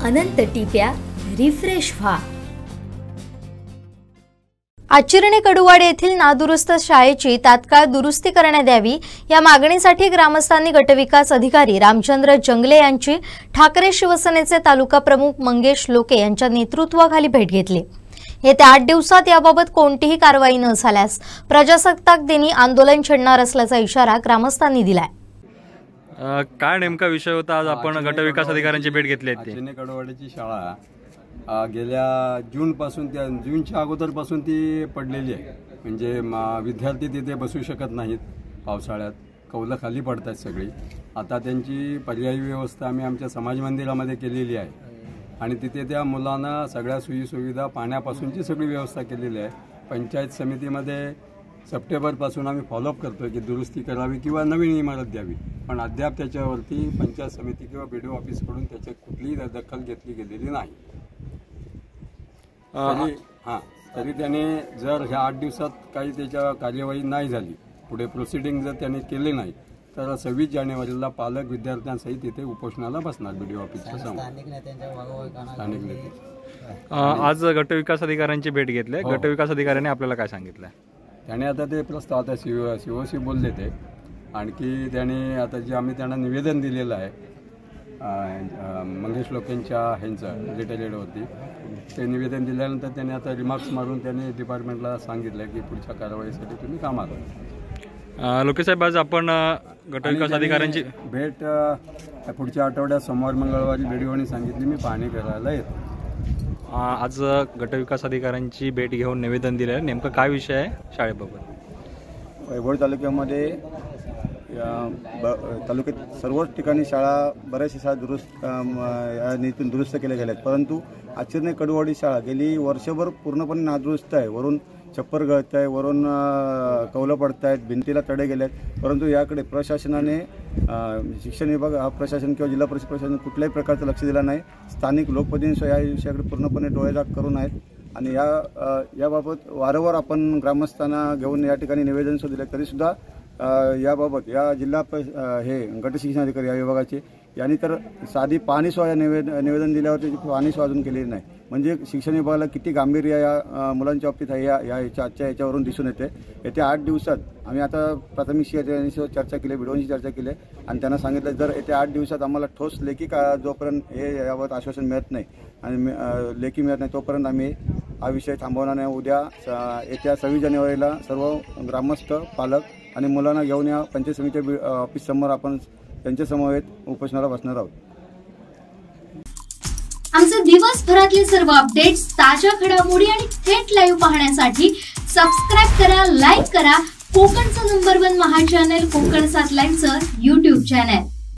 अनंत टिप्या refresh व्हा। आचिर्णे कडुवाडी येथील नादुरुस्त शाळेची तात्काळ दुरुस्ती करण्यात यावी या मागणीसाठी ग्रामस्थांनी गटविकास अधिकारी रामचंद्र जंगले यांची ठाकरे शिवसेनेचे तालुका प्रमुख मंगेश लोके यांच्या नेतृत्वाखाली भेट घेतली। येत्या 8 दिवसात याबाबत कोणतीही कारवाई न झाल्यास प्रजासत्ताक दिनी आंदोलन छेडणार असल्याचा इशारा ग्रामस्थांनी दिलाय। काय नेमका विषय होता? आज आपण गटविकास अधिकाऱ्यांची भेट घेतली आहे। आचिर्णे कडुवाडीची शाळा गेल्या जूनच्या अगोदरपासून ती पडलेली आहे। म्हणजे विद्यार्थी तिथे बसू शकत नाहीत, पावसाळ्यात कौलं खाली पडतात सगळी। आता त्यांची पर्यायी व्यवस्था आम्ही आमच्या समाज मंदिरामध्ये केलेली आहे आणि तिथे त्या मुलांना सगळ्या सोयीसुविधा, पाण्यापासूनची सगळी व्यवस्था केलेली आहे। पंचायत समितीमध्ये सप्टेंबरपासून आम्ही फॉलोअप करतोय की दुरुस्ती करावी किंवा नवीन इमारत द्यावी, पण अद्याप त्याच्यावरती पंचायत समिती किंवा BDO ऑफिसकडून त्याची कुठलीही दखल घेतली गेलेली नाही। तरी त्याने जर ह्या 8 दिवसात काही त्याच्या कार्यवाही नाही झाली, पुढे प्रोसिडिंग जर त्याने केले नाही तर 26 जानेवारीला पालक विद्यार्थ्यांसहित इथे उपोषणाला बसणार BDO ऑफिसच्या समोर। स्थानिक नेते आज गटविकास अधिकाऱ्यांची भेट घेतली। गटविकास अधिकाऱ्यांनी आपल्याला काय सांगितलं? त्याने आता ते प्रस्ताव आता COC बोलले ते, आणखी त्याने आता जे आम्ही त्यांना निवेदन दिलेलं आहे मंगेश लोकेंच्या ह्यांचं रिटायर्डवरती, ते निवेदन दिल्यानंतर त्याने आता रिमार्क्स मारून त्याने डिपार्टमेंटला सांगितलं की पुढच्या कारवाईसाठी तुम्ही कामात व्हा। लोके साहेब, आज आपण गटविकास अधिकाऱ्यांची भेट पुढच्या आठवड्यात सोमवार मंगळवारी BDOने सांगितली, मी पाहणी करायला येतो। आज गटविकास अधिकाऱ्यांची भेट घेऊन निवेदन दिलं, नेमकं काय विषय आहे शाळेबाबत? वैभव तालुक्यामध्ये तालुक्यात सर्वच ठिकाणी शाळा, बऱ्याचशा शाळा नीतीतून दुरुस्त केल्या गेल्या आहेत, परंतु आचिर्णे कडुवाडी शाळा गेली वर्षभर पूर्णपणे नादुरुस्त आहे। वरून छप्पर गळत आहे, वरून कौलं पडत आहेत, भिंतीला तडे गेले आहेत, परंतु याकडे प्रशासनाने, शिक्षण विभाग हा प्रशासन किंवा जिल्हा परिषद प्रशासन कुठल्याही प्रकारचं लक्ष दिलं नाही। स्थानिक लोकप्रतिनिधी या विषयाकडे पूर्णपणे डोळेझाक करून आहेत आणि याबाबत वारंवार आपण ग्रामस्थांना घेऊन या ठिकाणी निवेदन सुद्धा दिले, तरीसुद्धा याबाबत या जिल्हा गट शिक्षण अधिकारी या विभागाचे यांनी तर साधी पाणी सोय निवेदन दिल्यावर त्याची पाणी सोय अजून केलेली नाही। म्हणजे शिक्षण विभागाला किती गांभीर्य या मुलांच्या बाबतीत आहे आजच्या याच्यावरून दिसून येते। येत्या 8 दिवसात आम्ही आता प्राथमिक शिक्षकांशी चर्चा केली, BDOशी चर्चा केली आणि त्यांना सांगितलं जर येत्या 8 दिवसात आम्हाला ठोस लेखी जोपर्यंत हे याबाबत आश्वासन मिळत नाही आणि लेखी मिळत नाही तोपर्यंत आम्ही हा विषय थांबवणार नाही। उद्या येत्या 26 जानेवारीला सर्व ग्रामस्थ, पालक आणि मुलांना घेऊन या पंचायत समितीच्या ऑफिस समोर आपण त्यांच्या समवेत उपोषणाला बसणार आहोत। आमचे दिवसभरातले सर्व अपडेट्स, ताज्या घडामोडी आणि थेट लाईव्ह पाहण्यासाठी सबस्क्राइब करा, लाईक करा कोकणचं नंबर 1 महा चॅनल कोकण 7 लाईव्हचं YouTube चॅनल।